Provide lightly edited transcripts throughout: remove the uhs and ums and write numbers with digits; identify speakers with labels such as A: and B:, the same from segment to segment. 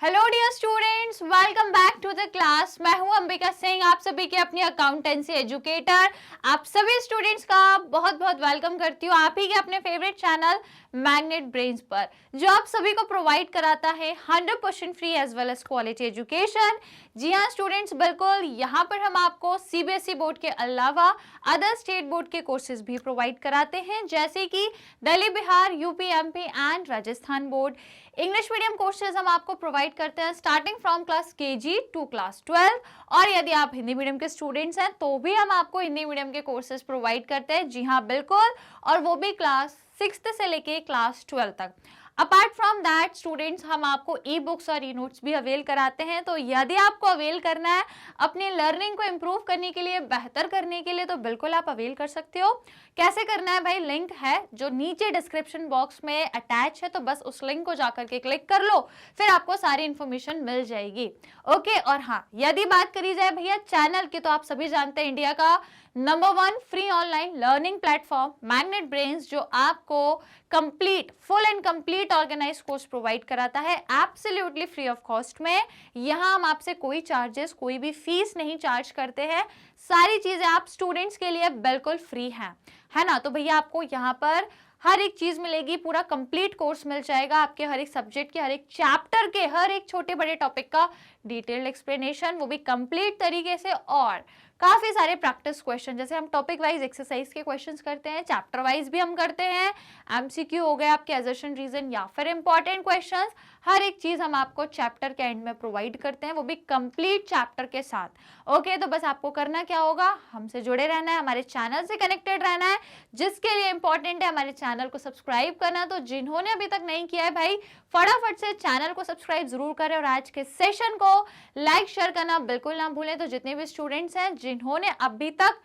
A: Hello dear students, welcome back to the class. मैं हूं अंबिका सिंह, आप सभी के अपनी अकाउंटेंसी एजुकेटर। आप सभी स्टूडेंट्स का बहुत बहुत वेलकम करती हूं आप ही के अपने फेवरेट चैनल मैग्नेट ब्रेन्स पर, जो आप सभी को प्रोवाइड कराता है 100% free as well as quality education. जी हाँ स्टूडेंट्स, बिल्कुल यहाँ पर हम आपको सीबीएसई बोर्ड के अलावा अदर स्टेट बोर्ड के कोर्सेज भी प्रोवाइड कराते हैं, जैसे कि Delhi, Bihar, UP, MP and Rajasthan board. English medium courses हम आपको प्रोवाइड करते हैं starting from class KG to class 12, और यदि आप हिंदी मीडियम के स्टूडेंट्स हैं तो भी हम आपको हिंदी मीडियम के कोर्सेज प्रोवाइड करते हैं। जी हाँ बिल्कुल, और वो भी क्लास 6 से लेके क्लास 12 तक। अपार्ट फ्रॉम दैट स्टूडेंट्स, हम आपको ई बुक्स और ई नोट्स भी अवेल कराते हैं। तो यदि आपको अवेल करना है अपनी लर्निंग को इम्प्रूव करने के लिए, बेहतर करने के लिए, तो बिल्कुल आप अवेल कर सकते हो। कैसे करना है भाई, लिंक है जो नीचे डिस्क्रिप्शन बॉक्स में अटैच है, तो बस उस लिंक को जाकर के क्लिक कर लो, फिर आपको सारी इंफॉर्मेशन मिल जाएगी। ओके, और हाँ यदि बात करी जाए भैया चैनल की, तो आप सभी जानते हैं इंडिया का number 1 free online learning platform magnet brains, जो आपको complete, full and complete organise course provide कराता है एब्सोल्युटली फ्री ऑफ कॉस्ट में। यहाँ हम आपसे कोई चार्जेस, कोई भी फीस नहीं चार्ज करते हैं। सारी चीजें आप स्टूडेंट्स के लिए बिल्कुल फ्री हैं, है ना। तो भैया आपको यहाँ पर हर एक चीज मिलेगी, पूरा कंप्लीट कोर्स मिल जाएगा आपके हर एक सब्जेक्ट के, हर एक चैप्टर के, हर एक छोटे बड़े टॉपिक का डिटेल्ड एक्सप्लेनेशन, वो भी कंप्लीट तरीके से, और काफी सारे प्रैक्टिस क्वेश्चन, जैसे हम टॉपिक वाइज एक्सरसाइज के क्वेश्चंस करते हैं, चैप्टर वाइज भी हम करते हैं, एमसीक्यू हो गए आपके, असर्शन रीजन या फिर इंपॉर्टेंट क्वेश्चंस, हर एक चीज हम आपको चैप्टर के एंड में प्रोवाइड करते हैं, वो भी कंप्लीट चैप्टर के साथ। ओके, तो बस आपको करना क्या होगा, हमसे जुड़े रहना है, हमारे चैनल से कनेक्टेड रहना है, जिसके लिए इंपॉर्टेंट है हमारे चैनल को सब्सक्राइब करना। तो जिन्होंने अभी तक नहीं किया है भाई, फटाफट से चैनल को सब्सक्राइब जरूर करें, और आज के सेशन को लाइक शेयर करना बिल्कुल ना भूलें। तो जितने भी स्टूडेंट्स हैं जिन्होंने अभी तक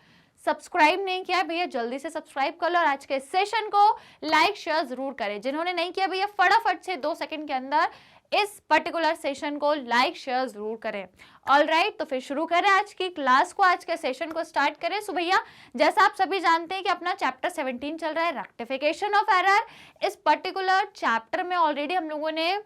A: सब्सक्राइब नहीं किया भैया, जल्दी से सब्सक्राइब कर लो और आज के सेशन को लाइक शेयर जरूर करें। जिन्होंने नहीं किया भैया, फटाफट से 2 सेकंड के अंदर इस पर्टिकुलर सेशन को लाइक शेयर जरूर करें। ऑलराइट, तो फिर शुरू करें आज की क्लास को, आज के सेशन को स्टार्ट करें। सो भैया जैसा आप सभी जानते हैं कि अपना चैप्टर 17 चल रहा है, रेक्टिफिकेशन ऑफ एरर। इस पर्टिकुलर चैप्टर में ऑलरेडी हम लोगों ने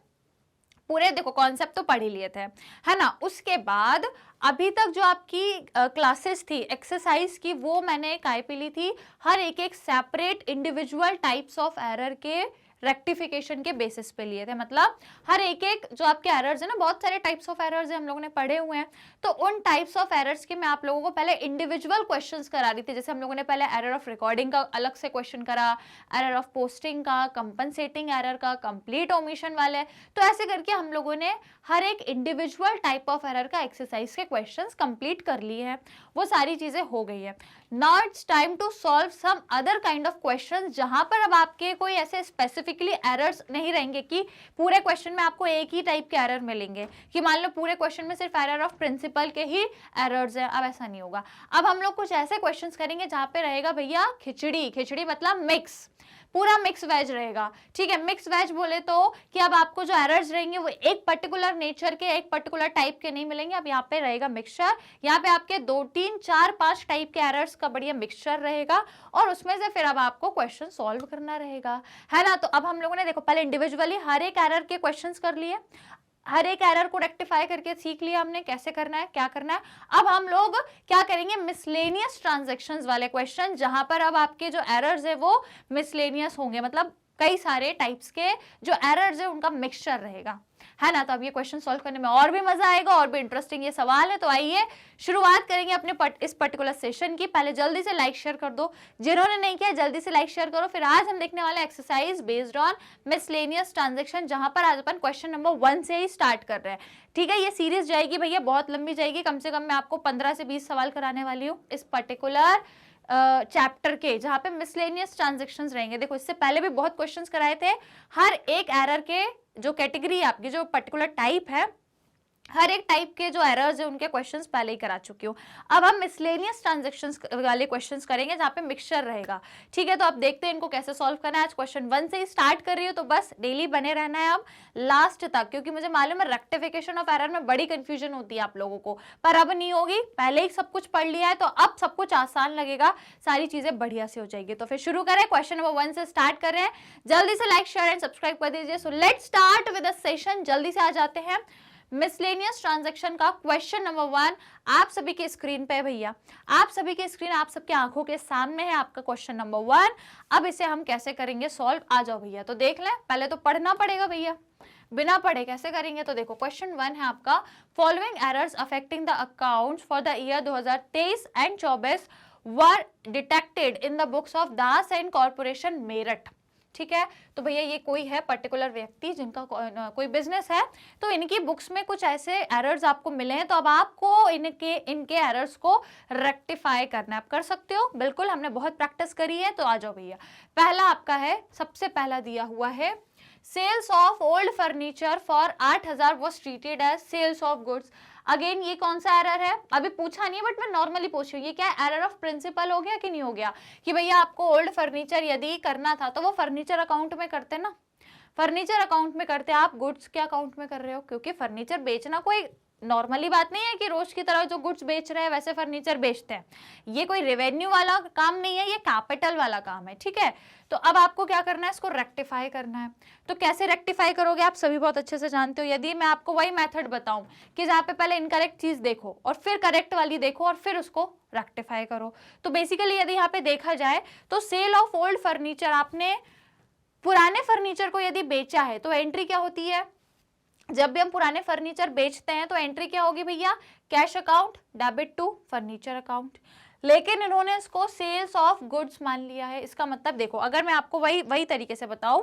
A: पूरे देखो कॉन्सेप्ट तो पढ़ ही लिए थे, है ना। उसके बाद अभी तक जो आपकी क्लासेस थी एक्सरसाइज की, वो मैंने कायपी ली थी हर एक separate individual types of error के रेक्टिफिकेशन के बेसिस पे लिए थे। मतलब हर एक जो आपके एरर्स है ना, बहुत सारे टाइप्स ऑफ एरर्स हैं, हम लोगों ने पढ़े हुए हैं, तो उन टाइप्स ऑफ एरर्स के मैं आप लोगों को पहले इंडिविजुअल क्वेश्चंस करा रही थी। जैसे हम लोगों ने पहले एरर ऑफ रिकॉर्डिंग का अलग से क्वेश्चन करा, एरर ऑफ पोस्टिंग का, कंपनसेटिंग एरर का, कंप्लीट ओमिशन वाले। तो ऐसे करके हम लोगों ने हर एक इंडिविजुअल टाइप ऑफ एरर का एक्सरसाइज के क्वेश्चंस कंप्लीट कर लिए हैं, वो सारी चीजें हो गई है। Now it's time to solve some other kind of questions, जहां पर अब आपके कोई ऐसे स्पेसिफिकली एरर्स नहीं रहेंगे कि पूरे क्वेश्चन में आपको एक ही टाइप के एरर मिलेंगे, कि मान लो पूरे क्वेश्चन में सिर्फ एरर ऑफ प्रिंसिपल के ही एरर्स हैं। अब ऐसा नहीं होगा। अब हम लोग कुछ ऐसे क्वेश्चंस करेंगे जहां पे रहेगा भैया खिचड़ी, खिचड़ी मतलब मिक्स, पूरा मिक्स वेज रहेगा। ठीक है, मिक्स वेज बोले तो कि अब आपको जो एरर्स रहेंगे वो एक पर्टिकुलर नेचर के, एक पर्टिकुलर टाइप के नहीं मिलेंगे। अब यहाँ पे रहेगा मिक्सचर, यहाँ पे आपके 2, 3, 4, 5 टाइप के एरर्स का बढ़िया मिक्सचर रहेगा, और उसमें से फिर अब आपको क्वेश्चन सॉल्व करना रहेगा, है ना। तो अब हम लोगों ने देखो पहले इंडिविजुअली हर एक एरर के क्वेश्चंस कर लिए, हर एक एरर को रेक्टिफाई करके सीख लिया हमने कैसे करना है, क्या करना है। अब हम लोग क्या करेंगे, मिसलेनियस ट्रांजैक्शंस वाले क्वेश्चन, जहां पर अब आपके जो एरर्स है वो मिसलेनियस होंगे, मतलब कई सारे टाइप्स के जो एरर्स है उनका मिक्सचर रहेगा, है ना। तो अब ये क्वेश्चन सॉल्व करने में और भी मजा आएगा, और भी इंटरेस्टिंग ये सवाल है। तो आइए शुरुआत करेंगे अपने इस पर्टिकुलर सेशन की। पहले जल्दी से लाइक शेयर कर दो, जिन्होंने नहीं किया जल्दी से लाइक शेयर करो। फिर आज हम देखने वाले exercise based on miscellaneous transaction, जहां पर आज अपन क्वेश्चन नंबर 1 से ही स्टार्ट कर रहे हैं। ठीक है, ये सीरीज जाएगी भैया, बहुत लंबी जाएगी, कम से कम मैं आपको 15 से 20 सवाल कराने वाली हूँ इस पर्टिकुलर चैप्टर के, जहां पे मिसलेनियस ट्रांजैक्शंस रहेंगे। देखो इससे पहले भी बहुत क्वेश्चंस कराए थे, हर एक एरर के जो कैटेगरी आपकी, जो पर्टिकुलर टाइप है, हर एक टाइप के जो एरर्स है उनके क्वेश्चंस पहले ही करा चुकी हूँ। अब हम मिसलेनियस ट्रांजैक्शंस वाले क्वेश्चंस करेंगे जहाँ पे मिक्सचर रहेगा, ठीक है। तो आप देखते हैं इनको कैसे सॉल्व करना है। आज क्वेश्चन 1 से ही स्टार्ट कर रही हूँ, तो बस डेली बने रहना है अब लास्ट तक, क्योंकि मुझे मालूम है रेक्टिफिकेशन ऑफ एरर में बड़ी कंफ्यूजन होती है आप लोगों को, पर अब नहीं होगी। पहले ही सब कुछ पढ़ लिया है तो अब सब कुछ आसान लगेगा, सारी चीजें बढ़िया से हो जाएगी। तो फिर शुरू करें, क्वेश्चन नंबर 1 से स्टार्ट कर रहे हैं। जल्दी से लाइक शेयर एंड सब्सक्राइब कर दीजिए। So let's start with the session. जल्दी से आ जाते हैं मिसलेनियस ट्रांजैक्शन का क्वेश्चन नंबर 1 आप सभी के स्क्रीन पे है भैया, आप सभी की स्क्रीन आप सबके आंखों के सामने है आपका क्वेश्चन नंबर 1। अब इसे हम कैसे करेंगे सॉल्व, आ जाओ भैया। तो देख लें, पहले तो पढ़ना पड़ेगा भैया, बिना पढ़े कैसे करेंगे। तो देखो क्वेश्चन 1 है आपका, following errors affecting the accounts for the year 2023 and 24 were detected in the books of Das and corporation Meerut, ठीक है। तो भैया ये कोई है पर्टिकुलर व्यक्ति जिनका कोई बिजनेस है, तो इनकी बुक्स में कुछ ऐसे एरर्स आपको मिले हैं, तो अब आपको इनके एरर्स को रेक्टिफाई करना है। आप कर सकते हो, बिल्कुल, हमने बहुत प्रैक्टिस करी है। तो आ जाओ भैया, पहला आपका है, सबसे पहला दिया हुआ है, sales of old furniture for 8000 was treated as sales of goods. Again ये कौन सा एरर है, अभी पूछा नहीं है बट मैं नॉर्मली पूछ रही हूँ, ये क्या एरर ऑफ प्रिंसिपल हो गया कि नहीं हो गया, कि भैया आपको ओल्ड फर्नीचर यदि करना था तो वो फर्नीचर अकाउंट में करते ना, फर्नीचर अकाउंट में करते, आप गुड्स के अकाउंट में कर रहे हो, क्योंकि फर्नीचर बेचना कोई नॉर्मली बात नहीं है कि रोज की तरह जो गुड्स बेच रहे हैं वैसे फर्नीचर बेचते हैं। ये कोई रेवेन्यू वाला काम नहीं है, ये कैपिटल वाला काम है, ठीक है। तो अब आपको क्या करना है, इसको रेक्टिफाई करना है। तो कैसे रेक्टिफाई करोगे आप सभी बहुत अच्छे से जानते हो। यदि मैं आपको वही मेथड बताऊं कि जहाँ पे पहले इनकरेक्ट चीज देखो और फिर करेक्ट वाली देखो और फिर उसको रेक्टिफाई करो, तो बेसिकली यदि यहाँ पे देखा जाए तो सेल ऑफ ओल्ड फर्नीचर, आपने पुराने फर्नीचर को यदि बेचा है तो एंट्री क्या होती है, जब भी हम पुराने फर्नीचर बेचते हैं तो एंट्री क्या होगी भैया, cash account debit to furniture account. लेकिन इन्होंने इसको सेल्स ऑफ गुड्स मान लिया है। इसका मतलब देखो, अगर मैं आपको वही तरीके से बताऊं,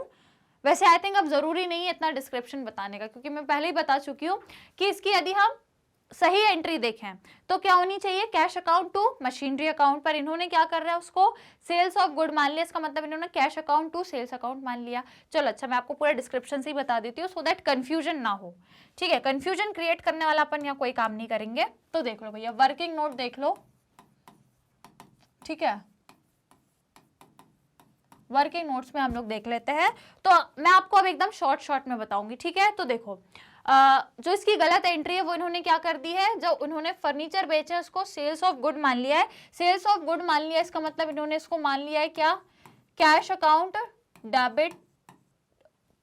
A: वैसे आई थिंक अब जरूरी नहीं है इतना डिस्क्रिप्शन बताने का, क्योंकि मैं पहले ही बता चुकी हूँ कि इसकी यदि हम सही एंट्री देखें तो क्या होनी चाहिए, cash account to machinery account, पर इन्होंने क्या कर रहा है, उसको सेल्स ऑफ गुड मान लिया। इसका मतलब इन्होंने cash account to sales account मान लिया। चलो अच्छा, मैं आपको पूरा डिस्क्रिप्शन से ही बता देती हूँ सो दैट कंफ्यूजन ना हो, ठीक है। कंफ्यूजन क्रिएट करने वाला अपन यहाँ कोई काम नहीं करेंगे। तो देख लो भैया, वर्किंग नोट देख लो, ठीक है, वर्किंग नोट्स में हम लोग देख लेते हैं। तो मैं आपको अब एकदम शॉर्ट में बताऊंगी, ठीक है। तो देखो जो इसकी गलत एंट्री है वो इन्होंने क्या कर दी है, जो उन्होंने फर्नीचर बेचे उसको सेल्स ऑफ गुड मान लिया है। सेल्स ऑफ गुड मान लिया, इसका मतलब इन्होंने इसको मान लिया है क्या, cash account debit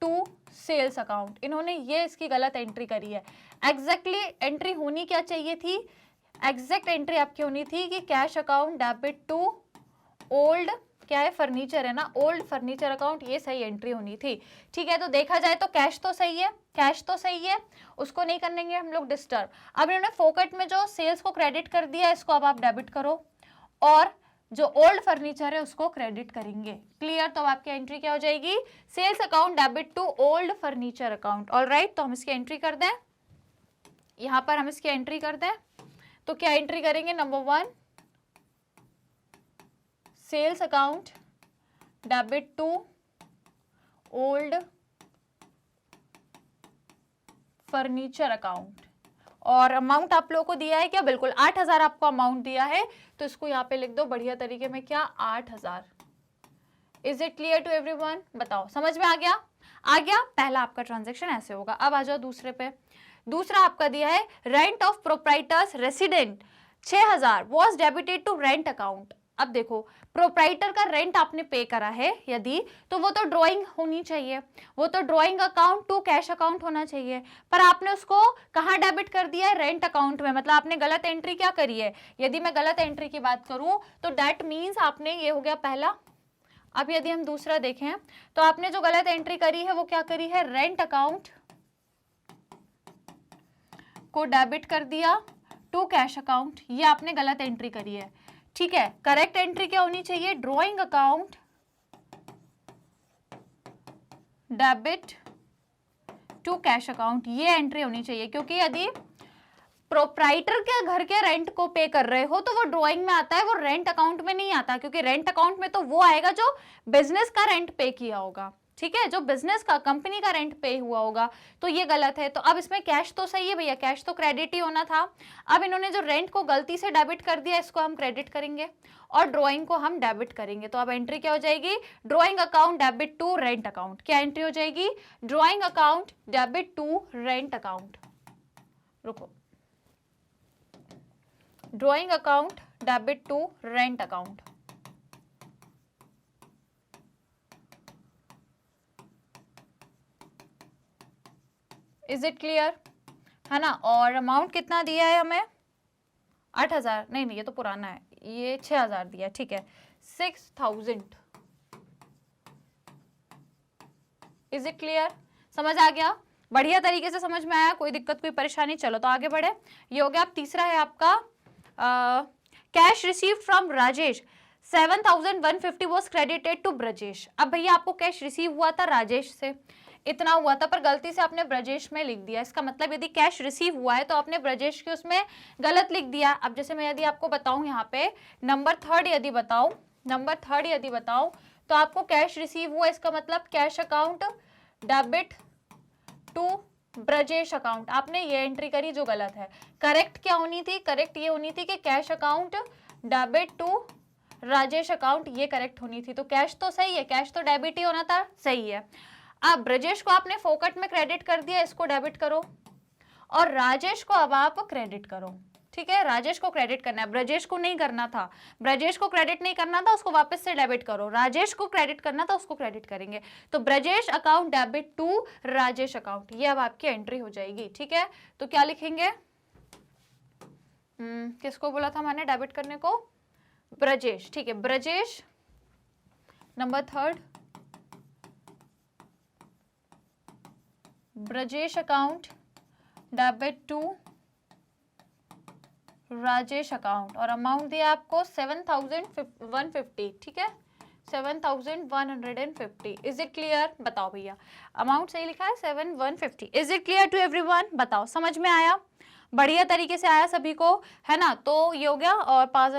A: to sales account. इन्होंने ये इसकी गलत एंट्री करी है। एग्जैक्टली एंट्री होनी क्या चाहिए थी, एग्जैक्ट एंट्री आपकी होनी थी कि cash account debit to old, क्या है, फर्नीचर है ना, ओल्ड फर्नीचर अकाउंट, ये सही एंट्री होनी थी, ठीक है। तो देखा जाए तो कैश तो सही है, कैश तो सही है, उसको नहीं करेंगे हम लोग डिस्टर्ब। अब इन्होंने फोकट में जो सेल्स को क्रेडिट कर दिया, इसको अब आप डेबिट करो, और जो ओल्ड फर्नीचर है उसको क्रेडिट करेंगे। क्लियर, तो अब आपकी एंट्री क्या हो जाएगी, sales account debit to old furniture account. Alright, तो हम इसकी एंट्री कर दें, यहां पर हम इसकी एंट्री कर दें। तो क्या एंट्री करेंगे, number 1 sales account debit to old furniture account, और अमाउंट आप लोगों को दिया है क्या, बिल्कुल 8000 आपको अमाउंट दिया है, तो इसको यहाँ पे लिख दो बढ़िया तरीके में, क्या, 8000। Is it clear to everyone, बताओ समझ में आ गया, आ गया। पहला आपका ट्रांजैक्शन ऐसे होगा। अब आ जाओ दूसरे पे। दूसरा आपका दिया है rent of proprietors resident 6000 was debited to rent account. अब देखो, प्रोप्राइटर का रेंट आपने पे करा है यदि, तो वो तो ड्राइंग होनी चाहिए, वो तो drawing account to cash account होना चाहिए, पर आपने उसको कहाँ डेबिट कर दिया है, रेंट अकाउंट में। मतलब आपने गलत एंट्री क्या करी है, यदि मैं गलत एंट्री की बात करूं तो दैट मीन्स आपने, ये हो गया पहला। अब यदि हम दूसरा देखें तो आपने जो गलत एंट्री करी है वो क्या करी है, रेंट अकाउंट को डेबिट कर दिया टू कैश अकाउंट, ये आपने गलत एंट्री करी है, ठीक है। करेक्ट एंट्री क्या होनी चाहिए, drawing account debit to cash account, ये एंट्री होनी चाहिए, क्योंकि यदि प्रोप्राइटर के घर के रेंट को पे कर रहे हो तो वो ड्राइंग में आता है, वो रेंट अकाउंट में नहीं आता, क्योंकि रेंट अकाउंट में तो वो आएगा जो बिजनेस का रेंट पे किया होगा, ठीक है, जो बिजनेस का कंपनी का रेंट पे हुआ होगा, तो ये गलत है। तो अब इसमें कैश तो सही है भैया, कैश तो क्रेडिट ही होना था। अब इन्होंने जो रेंट को गलती से डेबिट कर दिया, इसको हम क्रेडिट करेंगे और ड्राइंग को हम डेबिट करेंगे। तो अब एंट्री क्या हो जाएगी, drawing account debit to rent account. क्या एंट्री हो जाएगी, drawing account debit to rent account. रुको, drawing account debit to rent account. Is it clear, है ना। और अमाउंट कितना दिया है हमें, 8,000, नहीं ये तो पुराना है, ये 6,000 दिया, ठीक है, 6,000। इज इट क्लियर, समझ आ गया, बढ़िया तरीके से समझ में आया, कोई दिक्कत कोई परेशानी। चलो तो आगे बढ़े, ये हो गया। अब तीसरा है आपका cash received from Rajesh, 7,150 was credited to Brajesh. अब भैया आपको कैश रिसीव हुआ था राजेश से, इतना हुआ था, पर गलती से आपने ब्रजेश में लिख दिया। इसका मतलब यदि कैश रिसीव हुआ है तो आपने ब्रजेश के उसमें गलत लिख दिया। अब जैसे मैं यदि आपको बताऊं यहाँ पे नंबर थर्ड यदि बताऊं तो आपको कैश रिसीव हुआ, इसका मतलब cash account debit to Brajesh account, आपने ये एंट्री करी जो गलत है। करेक्ट क्या होनी थी, करेक्ट ये होनी थी कि cash account debit to Rajesh account, ये करेक्ट होनी थी। तो कैश तो सही है, कैश तो डेबिट ही होना था, सही है। अब ब्रजेश को आपने फोकट में क्रेडिट कर दिया, इसको डेबिट करो, और राजेश को अब आप क्रेडिट करो, ठीक है। राजेश को क्रेडिट करना है, ब्रजेश को नहीं करना था, ब्रजेश को क्रेडिट नहीं करना था, उसको वापस से डेबिट करो। राजेश को क्रेडिट करना था, उसको क्रेडिट करेंगे। तो Brajesh account debit to Rajesh account, ये अब आपकी एंट्री हो जाएगी, ठीक है। तो क्या लिखेंगे, किसको बोला था मैंने डेबिट करने को, ब्रजेश, ठीक है, Brajesh. Number third, Brajesh account debit to Rajesh account, और अमाउंट दिया आपको 7,150, ठीक है, 7,150। इज इट क्लियर, बताओ भैया, अमाउंट सही लिखा है 7,150। Is it clear to everyone, बताओ समझ में आया, बढ़िया तरीके से आया सभी को, है ना। तो ये हो गया, और पास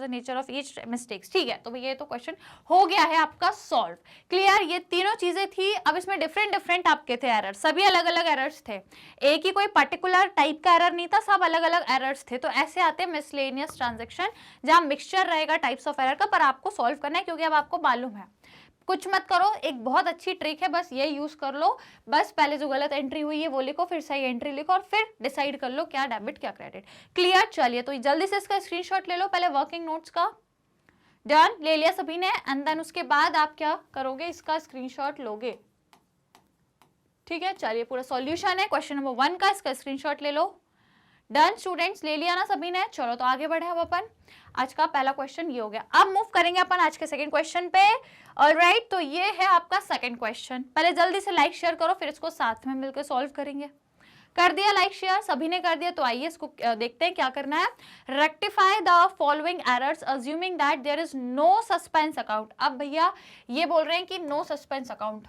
A: नेचर ऑफ ईच मिस्टेक्स, ठीक है। तो भैया ये तो क्वेश्चन हो गया है आपका सॉल्व, क्लियर। ये तीनों चीजें थी। अब इसमें डिफरेंट आपके थे एरर, सभी अलग अलग एरर्स थे, एक ही कोई पर्टिकुलर टाइप का एरर नहीं था, सब अलग अलग एरर्स थे। तो ऐसे आते हैं मिसलेनियस ट्रांजेक्शन, जहां मिक्सचर रहेगा टाइप्स ऑफ एरर का, पर आपको सॉल्व करना है क्योंकि अब आपको मालूम है। कुछ मत करो, एक बहुत अच्छी ट्रिक है, बस ये यूज कर लो। बस पहले जो गलत एंट्री हुई है वो लिखो, फिर सही एंट्री लिखो, और फिर डिसाइड कर लो क्या डेबिट क्या क्रेडिट, क्लियर। चलिए तो जल्दी से इसका स्क्रीनशॉट ले लो, पहले वर्किंग नोट्स का। डन, ले लिया सभी ने, एंड देन उसके बाद आप क्या करोगे, इसका स्क्रीनशॉट लोगे, ठीक है। चलिए पूरा सॉल्यूशन है क्वेश्चन नंबर 1 का, इसका स्क्रीनशॉट ले लो। डन स्टूडेंट्स, ले लिया ना सभी ने। चलो तो आगे बढ़े अब अपन, आज का पहला क्वेश्चन ये हो गया। अब मूव करेंगे अपन आज के सेकंड क्वेश्चन पे। ऑलराइट, तो ये है आपका सेकंड क्वेश्चन। पहले जल्दी से लाइक शेयर करो, फिर इसको साथ में मिलकर सॉल्व करेंगे। कर दिया लाइक शेयर, सभी ने कर दिया। तो आइए इसको देखते हैं क्या करना है। Rectify the following errors assuming that there is no suspense account. अब भैया ये बोल रहे हैं कि नो सस्पेंस अकाउंट,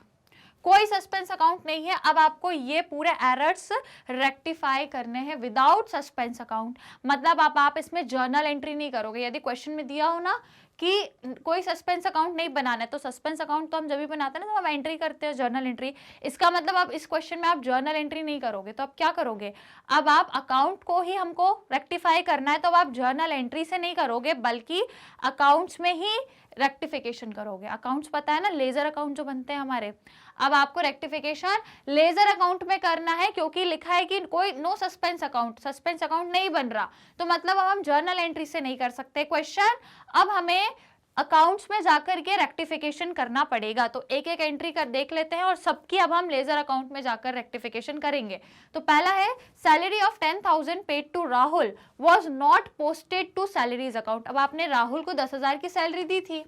A: कोई सस्पेंस अकाउंट नहीं है। अब आपको ये पूरे एरर्स रेक्टिफाई करने हैं विदाउट सस्पेंस अकाउंट। मतलब आप इसमें जर्नल एंट्री नहीं करोगे। यदि क्वेश्चन में दिया हो ना कि कोई सस्पेंस अकाउंट नहीं बनाना है, तो सस्पेंस अकाउंट तो हम जब भी बनाते हैं ना, तो हम एंट्री करते हैं जर्नल एंट्री। इसका मतलब अब इस क्वेश्चन में आप जर्नल एंट्री नहीं करोगे, तो अब क्या करोगे, अब आप अकाउंट को ही हमको रेक्टिफाई करना है, तो अब आप जर्नल एंट्री से नहीं करोगे, बल्कि अकाउंट्स में ही रेक्टिफिकेशन करोगे। अकाउंट्स पता है ना, लेजर अकाउंट जो बनते हैं हमारे, अब आपको रेक्टिफिकेशन लेजर अकाउंट में करना है, क्योंकि लिखा है कि कोई no suspense account, suspense account नहीं बन रहा, तो मतलब अब हम जर्नल एंट्री से नहीं कर सकते क्वेश्चन। अब हमें अकाउंट्स में जाकर के रेक्टिफिकेशन करना पड़ेगा। तो एक एक एंट्री कर देख लेते हैं, और सबकी अब हम लेजर अकाउंट में जाकर रेक्टिफिकेशन करेंगे। तो पहला है salary of 10,000 paid to Rahul was not posted to salaries account. अब आपने राहुल को 10,000 की सैलरी दी थी,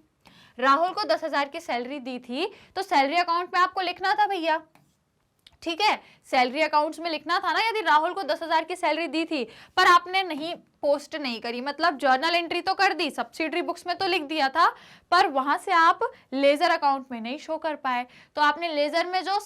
A: राहुल को 10,000 की सैलरी दी थी, तो सैलरी अकाउंट में आपको लिखना था भैया, ठीक है, सैलरी अकाउंट्स में लिखना था ना। यदि राहुल को 10,000 की सैलरी दी थी पर आपने नहीं पोस्ट नहीं करी, मतलब जर्नल एंट्री तो कर दी, सब्सिडरी बुक्स में तो लिख दिया था, पर वहां से आप लेजर अकाउंट में नहीं शो कर पाए। तो आपने लेजर में जो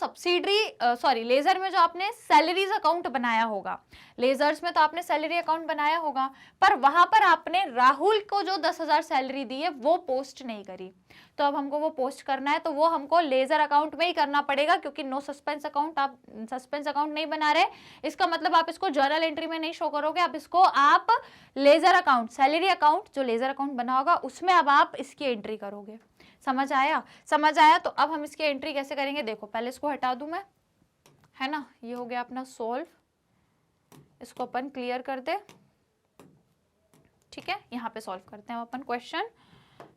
A: लेजर में जो आपने सैलरीज अकाउंट बनाया होगा, लेजर्स में तो आपने सैलरी अकाउंट बनाया होगा, पर वहां पर आपने राहुल को जो 10,000 सैलरी दी है वो पोस्ट नहीं करी। तो अब हमको वो पोस्ट करना है, तो वो हमको लेजर अकाउंट में ही करना पड़ेगा, क्योंकि नो सस्पेंस अकाउंट, आप सस्पेंस अकाउंट नहीं बना रहे, इसका मतलब आप इसको जर्नल एंट्री में नहीं शो करोगे, अब इसको आप लेजर अकाउंट, सैलरी अकाउंट जो लेजर अकाउंट बना होगा उसमें अब आप इसकी एंट्री करोगे। समझ आया? समझ आया। तो अब हम इसकी एंट्री कैसे करेंगे, देखो पहले इसको हटा दूं मैं, है ना, ये हो गया अपना सोल्व, इसको अपन क्लियर कर दे, ठीक है, यहाँ पे सॉल्व करते हैं अपन question.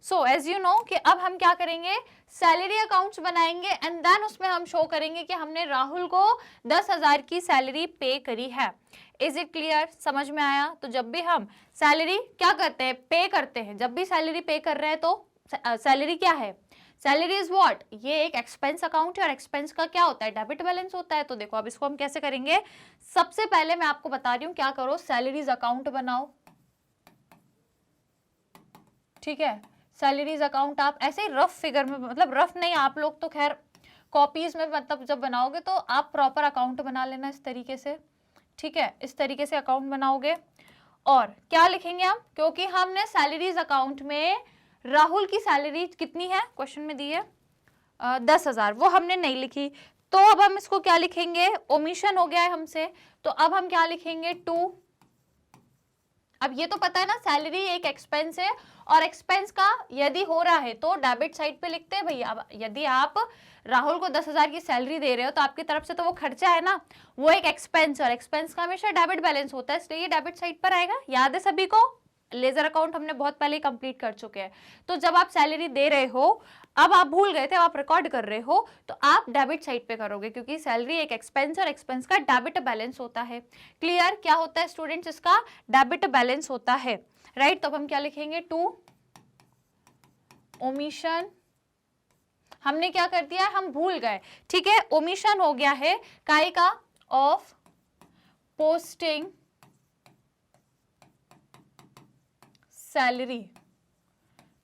A: So as you know कि अब हम क्या करेंगे, सैलरी अकाउंट्स बनाएंगे एंड देन उसमें हम शो करेंगे कि हमने राहुल को 10,000 की सैलरी पे करी है। Is it clear? समझ में आया? तो जब भी हम सैलरी क्या करते हैं, पे करते हैं, जब भी सैलरी पे कर रहे हैं तो सैलरी क्या है, सैलरी इज व्हाट, ये एक एक्सपेंस अकाउंट है, और एक्सपेंस का क्या होता है, डेबिट बैलेंस होता है। तो देखो अब इसको हम कैसे करेंगे, सबसे पहले मैं आपको बता रही हूँ क्या करो, सैलरीज अकाउंट बनाओ, ठीक है, सैलरीज अकाउंट आप ऐसे ही रफ फिगर में, मतलब रफ नहीं, आप लोग तो खैर कॉपीज में मतलब जब बनाओगे तो आप प्रॉपर अकाउंट बना लेना इस तरीके से, ठीक है, इस तरीके से अकाउंट बनाओगे। और क्या लिखेंगे हम, क्योंकि हमने सैलरीज अकाउंट में राहुल की सैलरी कितनी है, क्वेश्चन में दी है 10,000, वो हमने नहीं लिखी, तो अब हम इसको क्या लिखेंगे, ओमिशन हो गया है हमसे, तो अब हम क्या लिखेंगे 2। अब ये तो पता है ना सैलरी एक एक्सपेंस है, और एक्सपेंस का यदि हो रहा है तो डेबिट साइड पे लिखते हैं भैया। अब यदि आप राहुल को 10,000 की सैलरी दे रहे हो तो आपकी तरफ से तो वो खर्चा है ना, वो एक एक्सपेंस, और एक्सपेंस का हमेशा डेबिट बैलेंस होता है, इसलिए ये डेबिट साइड पर आएगा। याद है सभी को? लेजर अकाउंट हमने बहुत पहले कंप्लीट कर चुके हैं। तो जब आप सैलरी दे रहे हो, अब आप भूल गए थे, आप रिकॉर्ड कर रहे हो, तो आप डेबिट साइड पे करोगे, क्योंकि सैलरी एक एक्सपेंस और एक्सपेंस का डेबिट बैलेंस होता है। क्लियर? क्या होता है स्टूडेंट्स, इसका डेबिट बैलेंस होता है, राइट। तो अब हम क्या लिखेंगे 2 ओमिशन, हमने क्या कर दिया, हम भूल गए, ठीक है, ओमिशन हो गया है काय का, ऑफ पोस्टिंग सैलरी,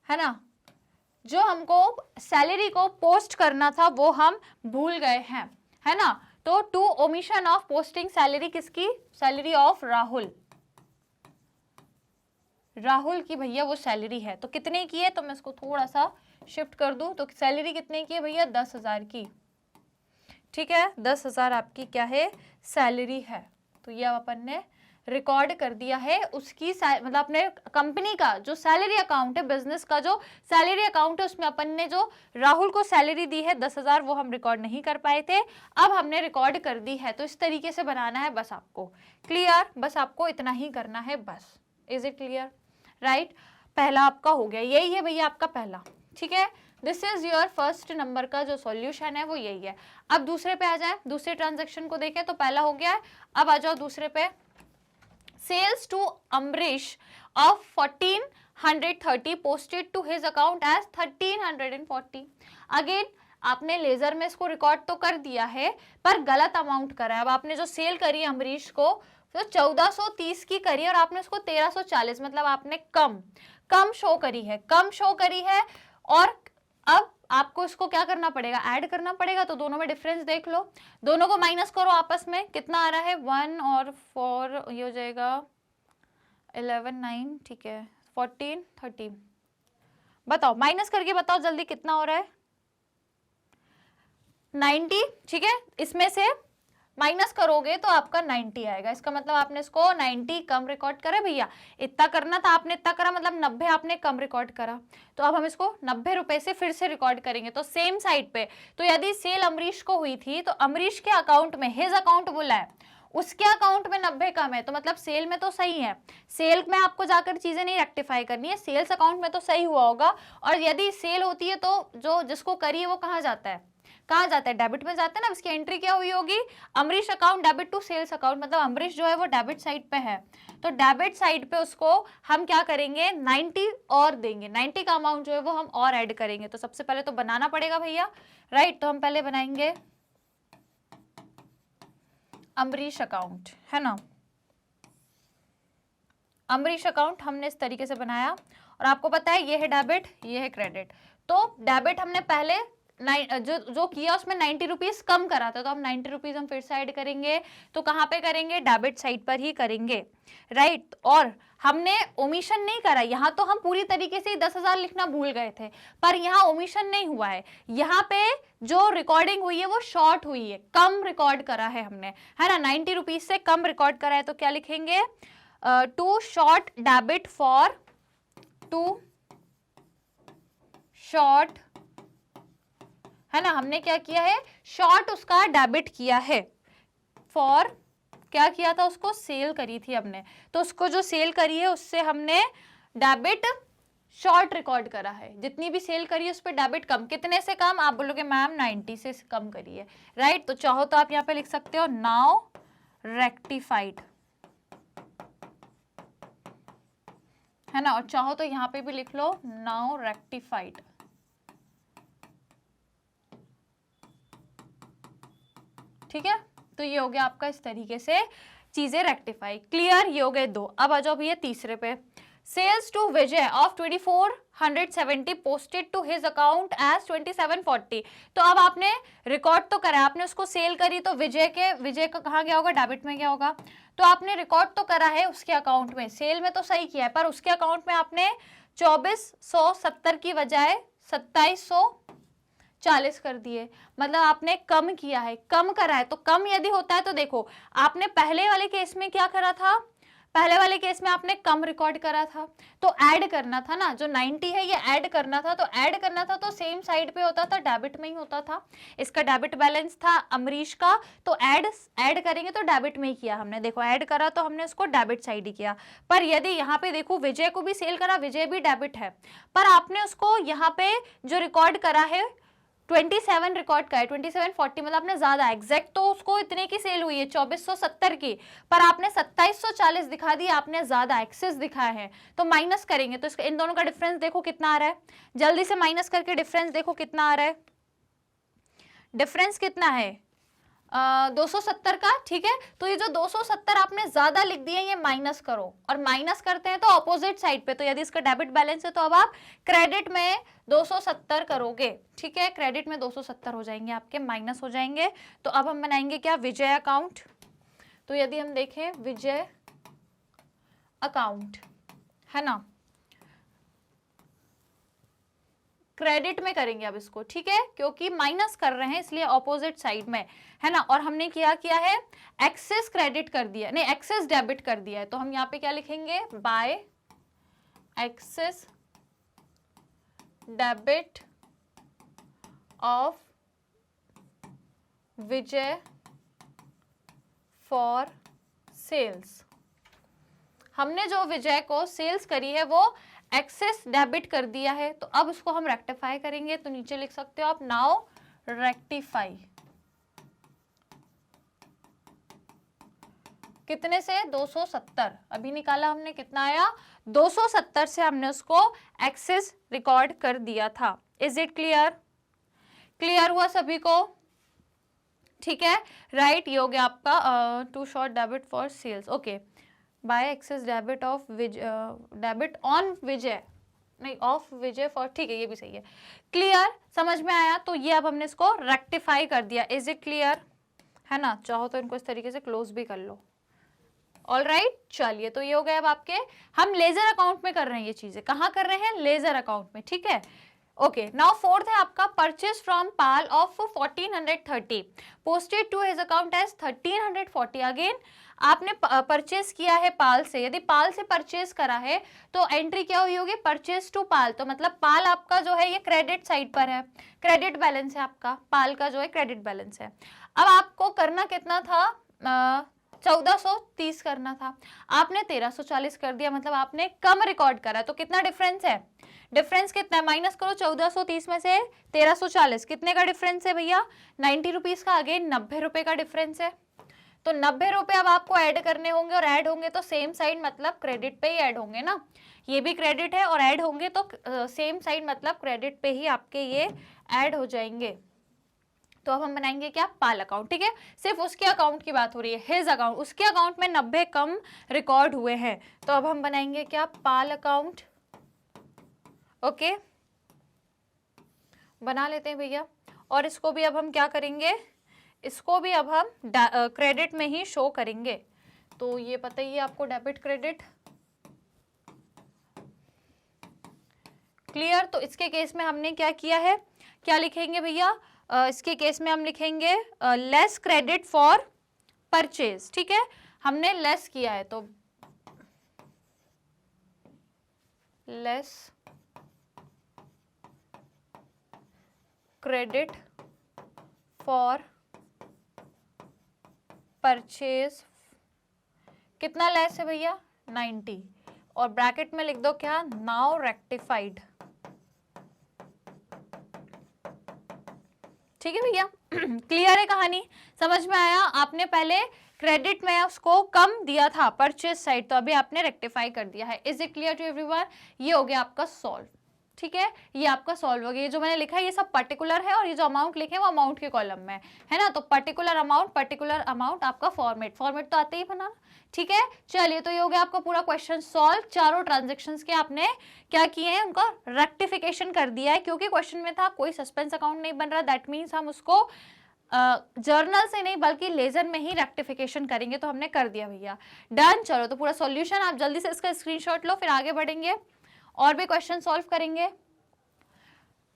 A: है ना, जो हमको सैलरी को पोस्ट करना था वो हम भूल गए हैं, है ना। तो 2 ओमिशन ऑफ पोस्टिंग सैलरी, किसकी, सैलरी ऑफ राहुल, राहुल की भैया वो सैलरी है, तो कितने की है, तो मैं इसको थोड़ा सा शिफ्ट कर दूं, तो सैलरी कितने की है भैया, 10,000 की, ठीक है, 10,000 आपकी क्या है, सैलरी है। तो ये अब अपन ने रिकॉर्ड कर दिया है, उसकी मतलब अपने कंपनी का जो सैलरी अकाउंट है, बिजनेस का जो सैलरी अकाउंट है, उसमें अपन ने जो राहुल को सैलरी दी है 10,000, वो हम रिकॉर्ड नहीं कर पाए थे, अब हमने रिकॉर्ड कर दी है। तो इस तरीके से बनाना है बस आपको, क्लियर, बस आपको इतना ही करना है बस। Is it clear? राइट, पहला आपका हो गया, यही है भैया आपका पहला, ठीक है, this is your first number का जो सॉल्यूशन है वो यही है। अब दूसरे पे आ जाए, दूसरे ट्रांजेक्शन को देखें, तो पहला हो गया है, अब आ जाओ दूसरे पे, sales to Amrish of 1430 posted to his account as 1340। Again आपने लेजर में इसको रिकॉर्ड तो कर दिया है, पर गलत अमाउंट करा है। अब आपने जो सेल करी है अमरीश को, तो 1430 की करी और आपने उसको 1340, मतलब आपने कम शो करी है, कम शो करी है। और अब आपको इसको क्या करना पड़ेगा, ऐड करना पड़ेगा। तो दोनों में डिफरेंस देख लो, दोनों को माइनस करो आपस में, कितना आ रहा है 1 और 4, ये हो जाएगा 11 9, ठीक है, 14 30, बताओ माइनस करके बताओ जल्दी कितना हो रहा है, 90, ठीक है, इसमें से माइनस करोगे तो आपका 90 आएगा। इसका मतलब आपने इसको 90 कम रिकॉर्ड करा भैया, इतना करना था आपने, इतना करा, मतलब 90 आपने कम रिकॉर्ड करा। तो अब हम इसको 90 रुपए से फिर से रिकॉर्ड करेंगे, तो सेम साइड पे। तो यदि सेल अमरीश को हुई थी तो अमरीश के अकाउंट में, हिज अकाउंट बोला है, उसके अकाउंट में 90 कम है, तो मतलब सेल में तो सही है, सेल में आपको जाकर चीजें नहीं रेक्टिफाई करनी है, सेल्स अकाउंट में तो सही हुआ होगा। और यदि सेल होती है तो जो जिसको करी है वो कहाँ जाता है, कहाँ जाता है, डेबिट में जाता है ना। इसकी एंट्री क्या हुई होगी, Amrish account debit to sales account, मतलब अमरीश जो है वो डेबिट साइड पे है, तो डेबिट साइड पे उसको हम क्या करेंगे 90 और देंगे, 90 का अमाउंट जो है वो हम और ऐड करेंगे। तो सबसे पहले तो बनाना पड़ेगा भैया, राइट। तो हम पहले बनाएंगे अमरीश अकाउंट, है ना, अमरीश अकाउंट हमने इस तरीके से बनाया और आपको पता है ये है डेबिट, ये है क्रेडिट। तो डेबिट हमने पहले जो किया उसमें 90 रुपीज कम करा था, तो हम 90 रुपीज हम फिर से ऐड करेंगे। तो कहाँ पे करेंगे? डेबिट साइड पर ही करेंगे, राइट। और हमने ओमिशन नहीं करा, यहाँ तो हम पूरी तरीके से 10,000 लिखना भूल गए थे, पर यहाँ ओमिशन नहीं हुआ है। यहाँ पे जो रिकॉर्डिंग हुई है वो शॉर्ट हुई है, कम रिकॉर्ड करा है हमने, है ना। 90 रुपीज से कम रिकॉर्ड करा है, तो क्या लिखेंगे? Too short debit for, too short, है ना। हमने क्या किया है? शॉर्ट उसका डेबिट किया है। फॉर क्या किया था? उसको सेल करी थी हमने, तो उसको जो सेल करी है उससे हमने डेबिट शॉर्ट रिकॉर्ड करा है। जितनी भी सेल करी है उस पर डेबिट कम। कितने से कम? आप बोलोगे मैम 90 से कम करी है, राइट। तो चाहो तो आप यहाँ पे लिख सकते हो नाउ रेक्टिफाइड, है ना। और चाहो तो यहाँ पे भी लिख लो नाउ रेक्टिफाइड। ठीक है, तो ये हो गया आपका इस तरीके से चीजें रेक्टिफाई। क्लियर? ये हो गए दो। अब आ जाओ भैया तीसरे पे। Sales to Vijay of 2470 posted to his account as 2740। तो अब आपने रिकॉर्ड तो करा, आपने उसको सेल करी, तो विजय का कहाँ गया होगा? डेबिट में गया होगा। तो आपने रिकॉर्ड तो करा है उसके अकाउंट में, सेल में तो सही किया है, पर उसके अकाउंट में आपने 2470 की बजाय 2740 कर दिए, मतलब आपने कम किया है, कम करा है। तो कम यदि होता है तो देखो, आपने पहले वाले केस में क्या करा था? पहले वाले केस में आपने कम रिकॉर्ड करा था, तो ऐड करना था ना, जो 90 है ये ऐड करना था। तो ऐड करना था तो सेम साइड पे होता था, डेबिट में ही होता था। इसका डेबिट बैलेंस था अमरीश का, तो ऐड करेंगे तो डेबिट में ही किया हमने। देखो ऐड करा तो हमने उसको डेबिट साइड ही किया। पर यदि यहाँ पे देखो विजय को भी सेल करा, विजय भी डेबिट है, पर आपने उसको यहाँ पे जो रिकॉर्ड करा है 27 रिकॉर्ड का है, 2740, मतलब आपने ज्यादा, एग्जैक्ट तो उसको इतने की सेल हुई है 2470 की, पर आपने 2740 दिखा दी, आपने ज्यादा एक्सेस दिखाया है। तो माइनस करेंगे तो इसका इन दोनों का डिफरेंस देखो कितना आ रहा है, जल्दी से माइनस करके डिफरेंस देखो कितना आ रहा है। डिफरेंस कितना है? 270 का, ठीक है। तो ये जो 270 आपने ज्यादा लिख दिए ये माइनस करो, और माइनस करते हैं तो ऑपोजिट साइड पे। तो यदि इसका डेबिट बैलेंस है तो अब आप क्रेडिट में 270 करोगे, ठीक है। क्रेडिट में 270 हो जाएंगे आपके, माइनस हो जाएंगे। तो अब हम बनाएंगे क्या? विजय अकाउंट। तो यदि हम देखें विजय अकाउंट, है ना, क्रेडिट में करेंगे अब इसको, ठीक है, क्योंकि माइनस कर रहे हैं इसलिए ऑपोजिट साइड में, है ना। और हमने क्या किया है? एक्सेस क्रेडिट कर दिया, नहीं एक्सेस डेबिट कर दिया है। तो हम यहाँ पे क्या लिखेंगे? By excess debit of Vijay for sales. हमने जो विजय को सेल्स करी है वो एक्सेस डेबिट कर दिया है, तो अब उसको हम रेक्टिफाई करेंगे। तो नीचे लिख सकते हो आप नाउ रेक्टिफाई। कितने से? 270 अभी निकाला हमने, कितना आया? 270 से हमने उसको एक्सेस रिकॉर्ड कर दिया था। Is it clear? क्लियर हुआ सभी को? ठीक है, राइट। ये हो गया आपका to short debit for sales, okay. By excess debit of debit on Vijay, नहीं ऑफ विजय फॉर, ठीक है, ये भी सही है। क्लियर? समझ में आया? तो ये अब हमने इसको रेक्टिफाई कर दिया। Is it clear? है ना। चाहो तो इनको इस तरीके से क्लोज भी कर लो। ऑल राइट, चलिए, तो ये हो गया अब आपके। हम लेजर अकाउंट में कर रहे हैं ये चीजें। कहाँ कर रहे हैं? लेजर अकाउंट में, ठीक है। ओके, नाउ फोर्थ है आपका purchase from Pal of 1430 posted to his account as 1340। Again आपने परचेज किया है पाल से, यदि पाल से परचेज करा है तो एंट्री क्या हुई होगी? परचेज टू पाल। तो मतलब पाल आपका जो है ये क्रेडिट साइड पर है, क्रेडिट बैलेंस है आपका, पाल का जो है क्रेडिट बैलेंस है। अब आपको करना कितना था? 1430 करना था, आपने 1340 कर दिया, मतलब आपने कम रिकॉर्ड करा। तो कितना डिफरेंस है? डिफरेंस कितना है? माइनस करो 1430 में से 1340, कितने का डिफरेंस है भैया? 90 रुपीज का। अगेन 90 रुपए का डिफरेंस है। तो 90 रुपए अब आपको ऐड करने होंगे, और ऐड होंगे तो सेम साइड मतलब क्रेडिट पे ही ऐड होंगे ना। ये भी क्रेडिट है और ऐड होंगे तो सेम साइड मतलब क्रेडिट पे ही आपके ये ऐड हो जाएंगे। तो अब हम बनाएंगे क्या, पाल अकाउंट। ठीक है, सिर्फ उसके अकाउंट की बात हो रही है, हिज अकाउंट, उसके अकाउंट में 90 कम रिकॉर्ड हुए हैं। तो अब हम बनाएंगे क्या, पाल अकाउंट। ओके, बना लेते हैं भैया। और इसको भी अब हम क्या करेंगे, इसको भी अब हम क्रेडिट में ही शो करेंगे। तो ये पता ही है आपको, डेबिट क्रेडिट। क्लियर। तो इसके केस में हमने क्या किया है, क्या लिखेंगे भैया, इसके केस में हम लिखेंगे लेस क्रेडिट फॉर परचेज। ठीक है, हमने लेस किया है तो लेस क्रेडिट फॉर परचेज। कितना लेस है भैया, 90, और ब्रैकेट में लिख दो क्या, नाउ रेक्टिफाइड। ठीक है भैया, क्लियर है कहानी, समझ में आया। आपने पहले क्रेडिट में उसको कम दिया था परचेज साइड, तो अभी आपने रेक्टिफाई कर दिया है। Is it clear to everyone? ये हो गया आपका सॉल्व। ठीक है, ये आपका सॉल्व हो गया। ये जो मैंने लिखा है ये सब पर्टिकुलर है, और ये जो अमाउंट लिखे हैं वो अमाउंट के कॉलम में है ना। तो पर्टिकुलर अमाउंट आपका फॉर्मेट तो आते ही बनाना। ठीक है, चलिए, तो ये हो गया आपका पूरा क्वेश्चन सॉल्व। चारों ट्रांजेक्शन्स के आपने क्या किए हैं, उनका रेक्टिफिकेशन कर दिया है, क्योंकि क्वेश्चन में था कोई सस्पेंस अकाउंट नहीं बन रहा, दैट मीन्स हम उसको जर्नल से नहीं बल्कि लेजर में ही रेक्टिफिकेशन करेंगे। तो हमने कर दिया भैया, डन। चलो, तो पूरा सॉल्यूशन आप जल्दी से इसका स्क्रीनशॉट लो, फिर आगे बढ़ेंगे और भी क्वेश्चन सॉल्व करेंगे।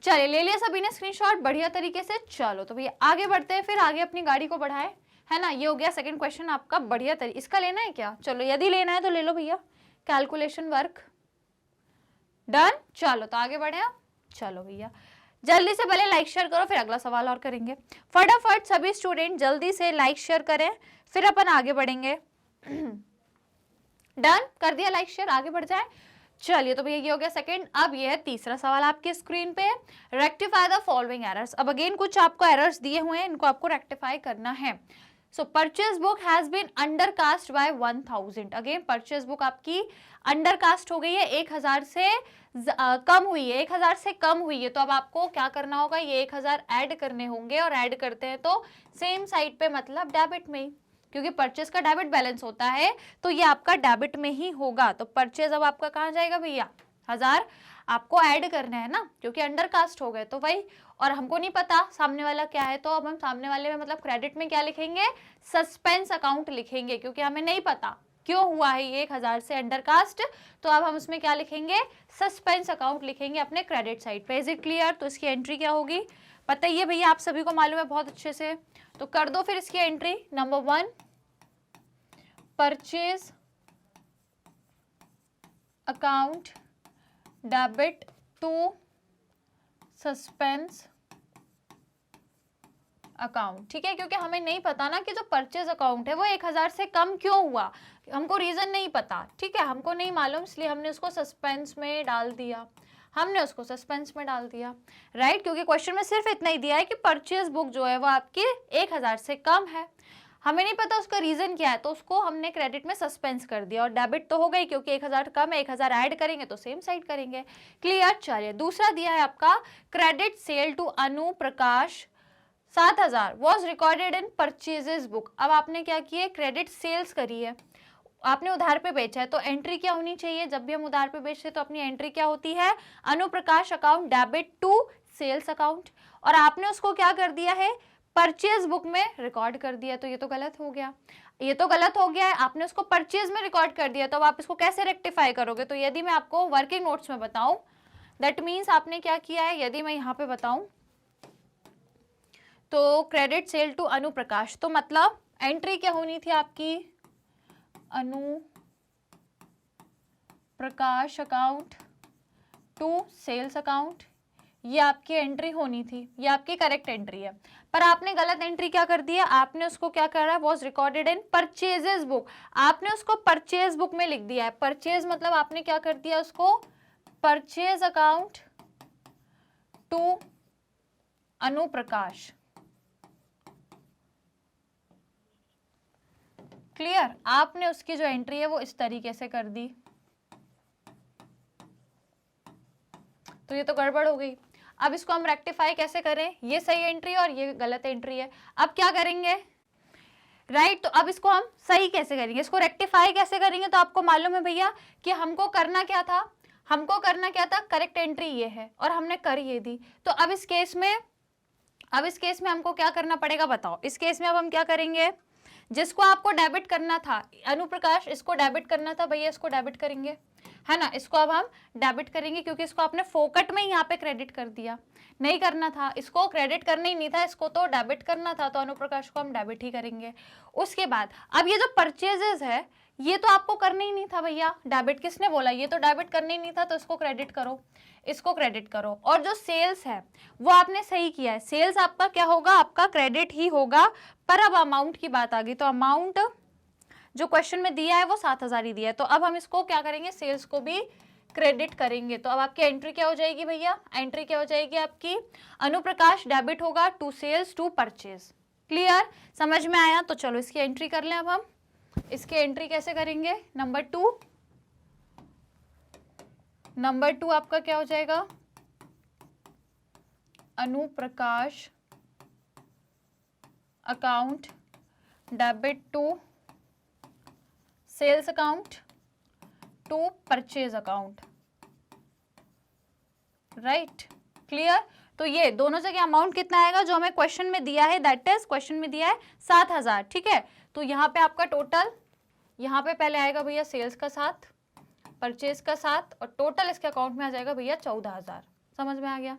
A: चलिए, ले लिया सभी ने स्क्रीनशॉट बढ़िया तरीके से। चलो, तो भैया आगे बढ़ते हैं, फिर आगे अपनी गाड़ी को बढ़ाएं, है ना। ये हो गया सेकंड क्वेश्चन आपका बढ़िया तरीके। इसका लेना है क्या, चलो यदि लेना है तो ले लो भैया, कैलकुलेशन वर्क, डन। चलो, तो आगे बढ़े आप। चलो भैया, जल्दी से पहले लाइक शेयर करो, फिर अगला सवाल और करेंगे। फटाफट सभी स्टूडेंट जल्दी से लाइक शेयर करें, फिर अपन आगे बढ़ेंगे। डन कर दिया लाइक शेयर, आगे बढ़ जाए। चलिए, तो भैया ये हो गया सेकंड। अब ये है तीसरा सवाल आपके स्क्रीन पे, रेक्टिफाई द फॉलोइंग एरर्स। अब अगेन कुछ आपको एरर्स दिए हुए हैं, इनको आपको रेक्टिफाई करना है। So purchase book has been undercast by 1000। Again purchase book आपकी अंडरकास्ट हो गई है, 1000 से कम हुई है, 1000 से कम हुई है। तो अब आपको क्या करना होगा, ये 1000 ऐड करने होंगे, और ऐड करते हैं तो सेम साइड पे, मतलब डेबिट में ही, क्योंकि परचेज का डेबिट बैलेंस होता है, तो ये आपका डेबिट में ही होगा। तो परचेज अब आपका कहाँ जाएगा भैया, 1000 आपको ऐड करना है ना, क्योंकि अंडरकास्ट हो गए तो वही। और हमको नहीं पता सामने वाला क्या है, तो अब हम सामने वाले में मतलब क्रेडिट में क्या लिखेंगे, सस्पेंस अकाउंट लिखेंगे, क्योंकि हमें नहीं पता क्यों हुआ है ये 1000 से अंडरकास्ट। तो अब हम उसमें क्या लिखेंगे, सस्पेंस अकाउंट लिखेंगे अपने क्रेडिट साइड पे। Is it clear? तो इसकी एंट्री क्या होगी, पता ही है भैया, आप सभी को मालूम है बहुत अच्छे से, तो कर दो फिर इसकी एंट्री। Number 1, purchase account debit to suspense account. ठीक है, क्योंकि हमें नहीं पता ना कि जो परचेज अकाउंट है वो 1000 से कम क्यों हुआ, हमको रीजन नहीं पता। ठीक है, हमको नहीं मालूम, इसलिए हमने उसको सस्पेंस में डाल दिया, राइट। क्योंकि क्वेश्चन में सिर्फ इतना ही दिया है कि परचेज बुक जो है वो आपकी 1000 से कम है, हमें नहीं पता उसका रीजन क्या है, तो उसको हमने क्रेडिट में सस्पेंस कर दिया। और डेबिट तो हो गई, क्योंकि 1000 कम है, 1000 ऐड करेंगे तो सेम साइड करेंगे। क्लियर? चलिए, दूसरा दिया है आपका, credit sale to Anu Prakash 7000 was recorded in purchases book. अब आपने क्या किया, क्रेडिट सेल्स करी है, आपने उधार पे बेचा है, तो एंट्री क्या होनी चाहिए, जब भी हम उधार पे बेचते हैं तो अपनी एंट्री क्या होती है, Anuprakash account debit to sales account. और आपने उसको क्या कर दिया है, परचेज बुक में रिकॉर्ड कर दिया, तो ये तो गलत हो गया, है। आपने उसको परचेज में रिकॉर्ड कर दिया, तो अब आप इसको कैसे रेक्टिफाई करोगे। तो यदि मैं आपको वर्किंग नोट्स में बताऊं, दैट मीन्स आपने क्या किया है, यदि मैं यहाँ पे बताऊं तो क्रेडिट सेल टू अनुप्रकाश, तो मतलब एंट्री क्या होनी थी आपकी, अनु प्रकाश अकाउंट टू सेल्स अकाउंट, ये आपकी एंट्री होनी थी, ये आपकी करेक्ट एंट्री है। पर आपने गलत एंट्री क्या कर दिया, आपने उसको क्या करा है, was recorded in purchases book, आपने उसको परचेज बुक में लिख दिया है। परचेज मतलब आपने क्या कर दिया उसको, परचेज अकाउंट टू अनुप्रकाश। क्लियर? आपने उसकी जो एंट्री है वो इस तरीके से कर दी, तो ये तो गड़बड़ हो गई। अब इसको हम रेक्टिफाई कैसे करें, ये सही एंट्री और ये गलत एंट्री है। अब क्या करेंगे, राइट, तो अब इसको हम सही कैसे करेंगे, इसको रेक्टिफाई कैसे करेंगे। तो आपको मालूम है भैया कि हमको करना क्या था, हमको करना क्या था, करेक्ट एंट्री ये है और हमने कर ये दी। तो अब इस केस में हमको क्या करना पड़ेगा बताओ। इस केस में अब हम क्या करेंगे, जिसको आपको डेबिट करना था अनुप्रकाश, इसको डेबिट करना था भैया, इसको डेबिट करेंगे, है ना। इसको अब हम डेबिट करेंगे क्योंकि इसको आपने फोकट में ही यहाँ पे क्रेडिट कर दिया, नहीं करना था, इसको क्रेडिट करना ही नहीं था, इसको तो डेबिट करना था, तो अनुप्रकाश को हम डेबिट ही करेंगे। उसके बाद अब ये जो परचेजेस है ये तो आपको करना ही नहीं था भैया, डेबिट किसने बोला, ये तो डेबिट करना ही नहीं था, तो इसको क्रेडिट करो, इसको क्रेडिट करो। और जो सेल्स है वो आपने सही किया है, सेल्स आपका क्या होगा, आपका क्रेडिट ही होगा। पर अब अमाउंट की बात आ गई, तो अमाउंट जो क्वेश्चन में दिया है वो 7,000 ही दिया है, तो अब हम इसको क्या करेंगे, सेल्स को भी क्रेडिट करेंगे। तो अब आपकी एंट्री क्या हो जाएगी भैया, एंट्री क्या हो जाएगी आपकी, अनुप्रकाश डेबिट होगा to sales to purchase. Clear, समझ में आया। तो चलो इसकी एंट्री कर लें। अब हम इसकी एंट्री कैसे करेंगे, नंबर टू आपका क्या हो जाएगा, Anuprakash account debit to sales account to purchase account, right, clear. तो ये दोनों जगह अमाउंट कितना आएगा जो हमें क्वेश्चन में दिया है, दैट इज क्वेश्चन में दिया है 7,000, ठीक है। तो यहाँ पे आपका टोटल, यहाँ पे पहले आएगा भैया सेल्स का 7, परचेज का 7 और टोटल इसके अकाउंट में आ जाएगा भैया 14,000। समझ में आ गया,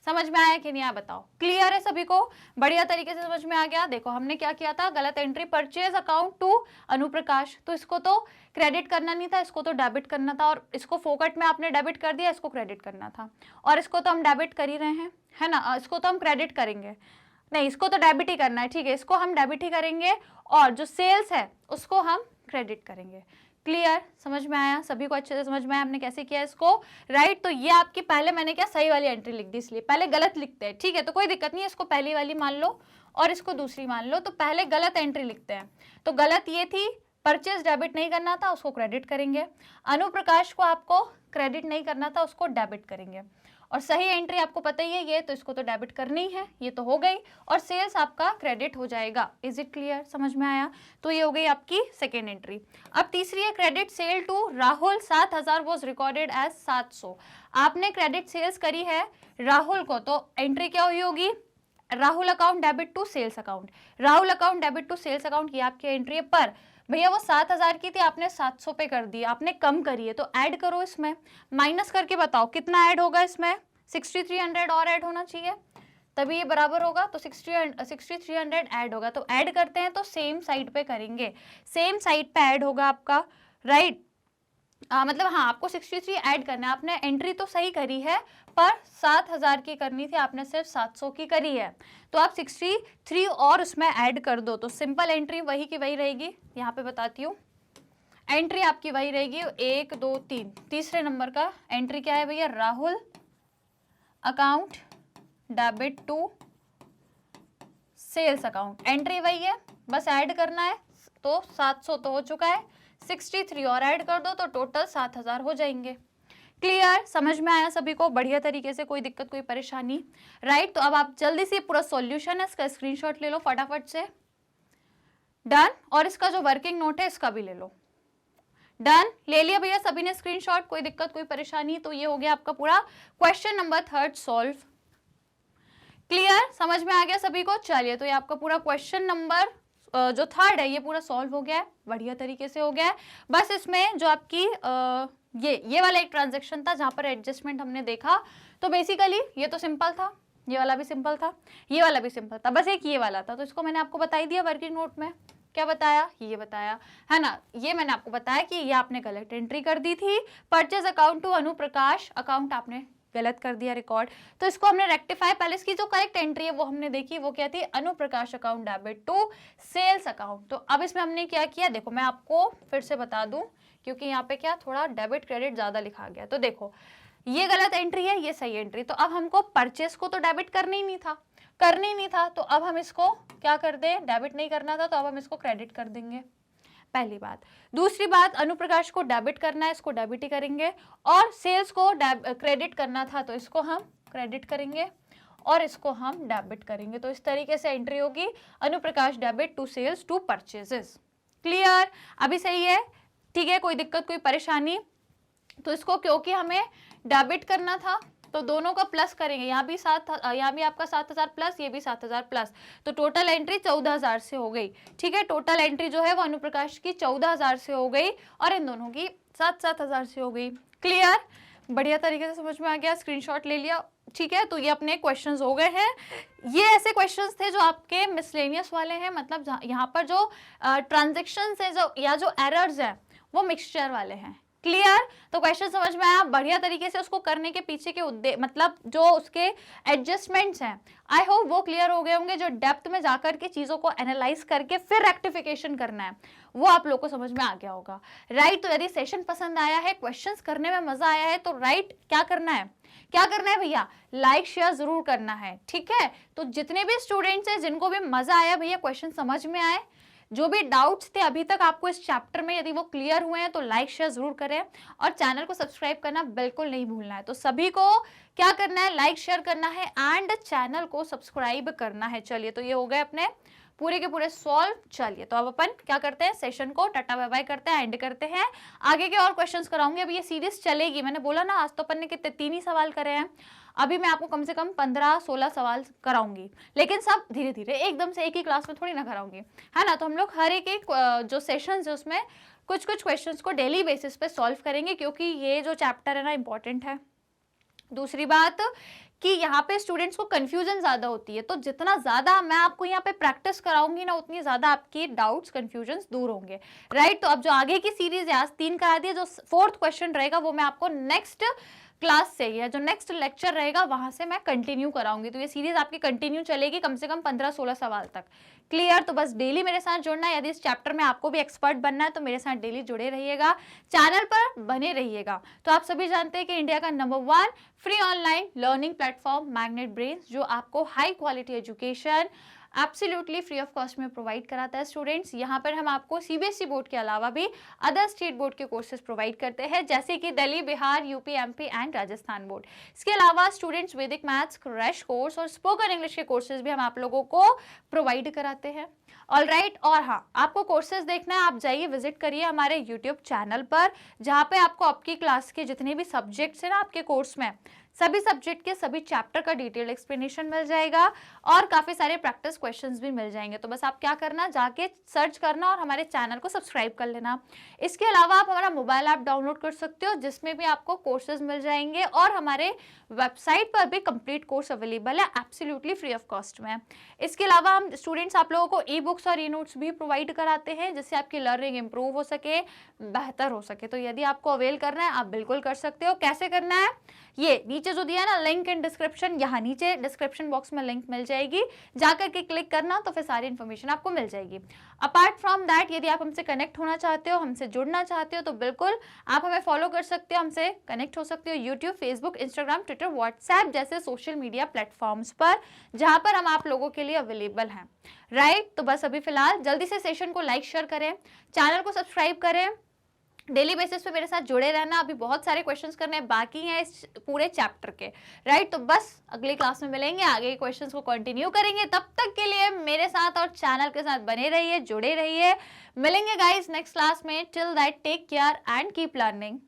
A: समझ में आया कि नहीं, आप बताओ। क्लियर है सभी को, बढ़िया तरीके से समझ में आ गया। देखो हमने क्या किया था, गलत एंट्री परचेज अकाउंट टू अनुप्रकाश, तो इसको तो क्रेडिट करना नहीं था, इसको तो डेबिट करना था, और इसको फोकट में आपने डेबिट कर दिया, इसको क्रेडिट करना था, और इसको तो हम डेबिट कर ही रहे हैं, है ना, इसको तो हम क्रेडिट करेंगे, नहीं इसको तो डेबिट ही करना है, ठीक है, इसको हम डेबिट ही करेंगे, और जो सेल्स है उसको हम क्रेडिट करेंगे। क्लियर, समझ में आया सभी को, अच्छे से समझ में आया हमने कैसे किया इसको, राइट। तो ये आपकी पहले मैंने क्या सही वाली एंट्री लिख दी, इसलिए पहले गलत लिखते हैं, ठीक है, तो कोई दिक्कत नहीं है, इसको पहली वाली मान लो और इसको दूसरी मान लो। तो पहले गलत एंट्री लिखते हैं, तो गलत ये थी, परचेज डेबिट नहीं करना था, उसको क्रेडिट करेंगे, अनुप्रकाश को आपको क्रेडिट नहीं करना था, उसको डेबिट करेंगे, और सही एंट्री आपको पता ही है ये, तो इसको तो डेबिट करनी ही है, ये तो हो गई, और सेल्स आपका क्रेडिट हो जाएगा। इज इट क्लियर, समझ में आया। तो ये हो गई आपकी सेकेंड एंट्री। अब तीसरी है, credit sale to Rahul 7,000 was recorded as 700। आपने क्रेडिट सेल्स करी है राहुल को, तो एंट्री क्या हुई होगी, Rahul account debit to sales account, Rahul account debit to sales account, ये आपकी एंट्री है। पर भैया वो 7,000 की थी, आपने 700 पे कर दी, आपने कम करी है, तो ऐड करो, इसमें माइनस करके बताओ कितना ऐड होगा, इसमें 6300 और ऐड होना चाहिए, तभी ये बराबर होगा। तो 6300 ऐड होगा, तो ऐड करते हैं, तो सेम साइड पे करेंगे, सेम साइड पे ऐड होगा आपका, राइट। मतलब हाँ, आपको 63 ऐड करना है, आपने एंट्री तो सही करी है, पर 7,000 की करनी थी, आपने सिर्फ 700 की करी है, तो आप 63 और उसमें ऐड कर दो, तो सिंपल एंट्री वही की वही रहेगी। यहाँ पे बताती हूँ, एंट्री आपकी वही रहेगी 1 2 3, तीसरे नंबर का एंट्री क्या है भैया, Rahul account debit to sales account, entry वही है, बस ऐड करना है, तो 700 तो हो चुका है, 63 और ऐड कर दो, तो टोटल 7,000 हो जाएंगे। क्लियर, समझ में आया सभी को, बढ़िया तरीके से, कोई दिक्कत कोई परेशानी, राइट। तो अब आप जल्दी से पूरा सॉल्यूशन है इसका स्क्रीनशॉट ले लो फटाफट से, डन, और इसका जो वर्किंग नोट है इसका भी ले लो, डन, ले लिया भैया सभी ने स्क्रीनशॉट, कोई दिक्कत कोई परेशानी। तो ये हो गया आपका पूरा क्वेश्चन नंबर 3 सॉल्व। क्लियर, समझ में आ गया सभी को। चलिए, तो ये आपका पूरा क्वेश्चन नंबर जो 3 है ये पूरा सॉल्व हो गया है, बढ़िया तरीके से हो गया है। बस इसमें जो आपकी ये वाला एक ट्रांजेक्शन था जहां पर एडजस्टमेंट हमने देखा, तो बेसिकली ये तो सिंपल था, ये वाला भी सिंपल था, ये वाला भी सिंपल था, बस एक ये वाला था, तो इसको मैंने आपको बता ही दिया वर्किंग नोट में, क्या बताया, ये बताया है ना, ये मैंने आपको बताया कि ये आपने गलत एंट्री कर दी थी, परचेज अकाउंट टू अनुप्रकाश अकाउंट आपने गलत कर दिया रिकॉर्ड, तो इसको हमने रेक्टिफाई, पहले इसकी जो करेक्ट एंट्री है वो हमने देखी, वो क्या थी, Anuprakash account debit to sales account. तो अब इसमें हमने क्या किया, देखो मैं आपको फिर से बता दूं, क्योंकि यहाँ पे क्या थोड़ा डेबिट क्रेडिट ज्यादा लिखा गया, तो देखो ये गलत एंट्री है, ये सही एंट्री, तो अब हमको परचेस को तो डेबिट करना ही नहीं था, तो अब हम इसको क्या कर दें, डेबिट नहीं करना था, तो अब हम इसको क्रेडिट कर देंगे, पहली बात। दूसरी बात, अनुप्रकाश को डेबिट करना है, इसको डेबिट ही करेंगे, और सेल्स को क्रेडिट करना था, तो इसको हम क्रेडिट करेंगे और इसको हम डेबिट करेंगे। तो इस तरीके से एंट्री होगी, Anuprakash debit to sales to purchases. Clear? अभी सही है? ठीक है, कोई दिक्कत कोई परेशानी? तो इसको क्योंकि हमें डेबिट करना था तो दोनों का प्लस करेंगे, यहाँ भी आपका 7,000 प्लस, ये भी 7,000 प्लस, तो टोटल एंट्री 14,000 से हो गई। ठीक है, टोटल एंट्री जो है वो अनुप्रकाश की 14,000 से हो गई और इन दोनों की 7,000 से हो गई। क्लियर? बढ़िया तरीके से समझ में आ गया, स्क्रीनशॉट ले लिया। ठीक है, तो ये अपने क्वेश्चंस हो गए हैं। ये ऐसे क्वेश्चंस थे जो आपके मिसलेनियस वाले हैं, मतलब यहाँ पर जो ट्रांजेक्शन्स है जो या जो एरर्स हैं वो मिक्सचर वाले हैं। क्लियर? तो क्वेश्चन समझ में आया? बढ़िया तरीके से उसको करने के पीछे के उद्देश्य, मतलब जो उसके एडजस्टमेंट्स हैं, आई होप वो क्लियर हो गए होंगे। जो डेप्थ में जाकर के चीजों को एनालाइज करके फिर रेक्टिफिकेशन करना है वो आप लोग को समझ में आ गया होगा। राइट? तो यदि सेशन पसंद आया है, क्वेश्चंस करने में मजा आया है, तो राइट क्या करना है, क्या करना है भैया? लाइक शेयर जरूर करना है। ठीक है, तो जितने भी स्टूडेंट्स हैं जिनको भी मजा आया भैया, क्वेश्चन समझ में आए, जो भी डाउट्स थे अभी तक आपको इस चैप्टर में, यदि वो क्लियर हुए हैं तो लाइक शेयर जरूर करें और चैनल को सब्सक्राइब करना बिल्कुल नहीं भूलना है। तो सभी को क्या करना है? लाइक शेयर करना है एंड चैनल को सब्सक्राइब करना है। चलिए, तो ये हो गए अपने पूरे के पूरे सॉल्व। चलिए, तो अब अपन क्या करते हैं, सेशन को टाटा बाय बाय करते हैं, एंड करते हैं। आगे के और क्वेश्चंस कराऊंगी। अभी ये सीरीज चलेगी, मैंने बोला ना आज तो अपन ने कितने 3 ही सवाल करे हैं, अभी मैं आपको कम से कम 15-16 सवाल कराऊंगी, लेकिन सब धीरे धीरे, एकदम से एक ही क्लास में थोड़ी ना कराऊंगी, है ना। तो हम लोग हर एक जो सेशंस है उसमें कुछ कुछ क्वेश्चंस को डेली बेसिस पे सॉल्व करेंगे, क्योंकि ये जो चैप्टर है ना इंपॉर्टेंट है। दूसरी बात कि यहाँ पे स्टूडेंट्स को कंफ्यूजन ज्यादा होती है, तो जितना ज्यादा मैं आपको यहाँ पे प्रैक्टिस कराऊंगी ना, उतनी ज्यादा आपकी डाउट्स कंफ्यूजन दूर होंगे। राइट? तो अब जो आगे की सीरीज है, आज 3 करा दिया, जो 4th क्वेश्चन रहेगा वो मैं आपको नेक्स्ट क्लास से या जो नेक्स्ट लेक्चर रहेगा वहां से मैं कंटिन्यू कराऊंगी। तो ये सीरीज आपकी कंटिन्यू चलेगी कम से कम 15-16 सवाल तक। क्लियर? तो बस डेली मेरे साथ जुड़ना है। यदि इस चैप्टर में आपको भी एक्सपर्ट बनना है तो मेरे साथ डेली जुड़े रहिएगा, चैनल पर बने रहिएगा। तो आप सभी जानते हैं कि इंडिया का number 1 free online learning platform magnet brains, जो आपको high quality education absolutely free of cost में प्रोवाइड कराता है। स्टूडेंट्स, यहाँ पर हम आपको सीबीएसई बोर्ड के अलावा भी अदर स्टेट बोर्ड के कोर्सेज प्रोवाइड करते हैं, जैसे कि Delhi, Bihar, UP, MP and Rajasthan board. इसके अलावा स्टूडेंट्स वैदिक मैथ्स क्रैश कोर्स और स्पोकन इंग्लिश के कोर्सेज भी हम आप लोगों को प्रोवाइड कराते हैं। ऑलराइट, और हाँ, आपको कोर्सेज देखना है, आप जाइए विजिट करिए हमारे यूट्यूब चैनल पर, जहाँ पे आपको आपकी क्लास के जितने भी सब्जेक्ट्स हैं ना आपके कोर्स में, सभी सब्जेक्ट के सभी चैप्टर का डिटेल एक्सप्लेनेशन मिल जाएगा और काफी सारे प्रैक्टिस क्वेश्चंस भी मिल जाएंगे। तो बस आप क्या करना, जाके सर्च करना और हमारे चैनल को सब्सक्राइब कर लेना। इसके अलावा आप हमारा मोबाइल ऐप डाउनलोड कर सकते हो, जिसमें भी आपको कोर्सेज मिल जाएंगे और हमारे वेबसाइट पर भी कंप्लीट कोर्स अवेलेबल है एब्सोल्युटली फ्री ऑफ कॉस्ट में। इसके अलावा हम स्टूडेंट्स आप लोगों को ई बुक्स और ई नोट्स भी प्रोवाइड कराते हैं, जिससे आपकी लर्निंग इंप्रूव हो सके, बेहतर हो सके। तो यदि आपको अवेल करना है आप बिल्कुल कर सकते हो। कैसे करना है, ये नीचे जो दिया है ना लिंक इन डिस्क्रिप्शन, यहाँ नीचे डिस्क्रिप्शन बॉक्स में लिंक मिल जाएगी, जाकर के क्लिक करना तो फिर सारी इन्फॉर्मेशन आपको मिल जाएगी। अपार्ट फ्रॉम दैट, यदि आप हमसे कनेक्ट होना चाहते हो, हमसे जुड़ना चाहते हो, तो बिल्कुल आप हमें फॉलो कर सकते हो, हमसे कनेक्ट हो सकते हो YouTube, Facebook, Instagram, Twitter, WhatsApp जैसे सोशल मीडिया प्लेटफॉर्म्स पर, जहां पर हम आप लोगों के लिए अवेलेबल हैं। राइट? तो बस अभी फिलहाल जल्दी से सेशन को लाइक शेयर करें, चैनल को सब्सक्राइब करें, डेली बेसिस पे मेरे साथ जुड़े रहना। अभी बहुत सारे क्वेश्चंस करने बाकी हैं इस पूरे चैप्टर के। राइट? तो बस अगली क्लास में मिलेंगे, आगे के क्वेश्चंस को कंटिन्यू करेंगे। तब तक के लिए मेरे साथ और चैनल के साथ बने रहिए, जुड़े रहिए। मिलेंगे गाइस नेक्स्ट क्लास में। Till that take care and keep learning.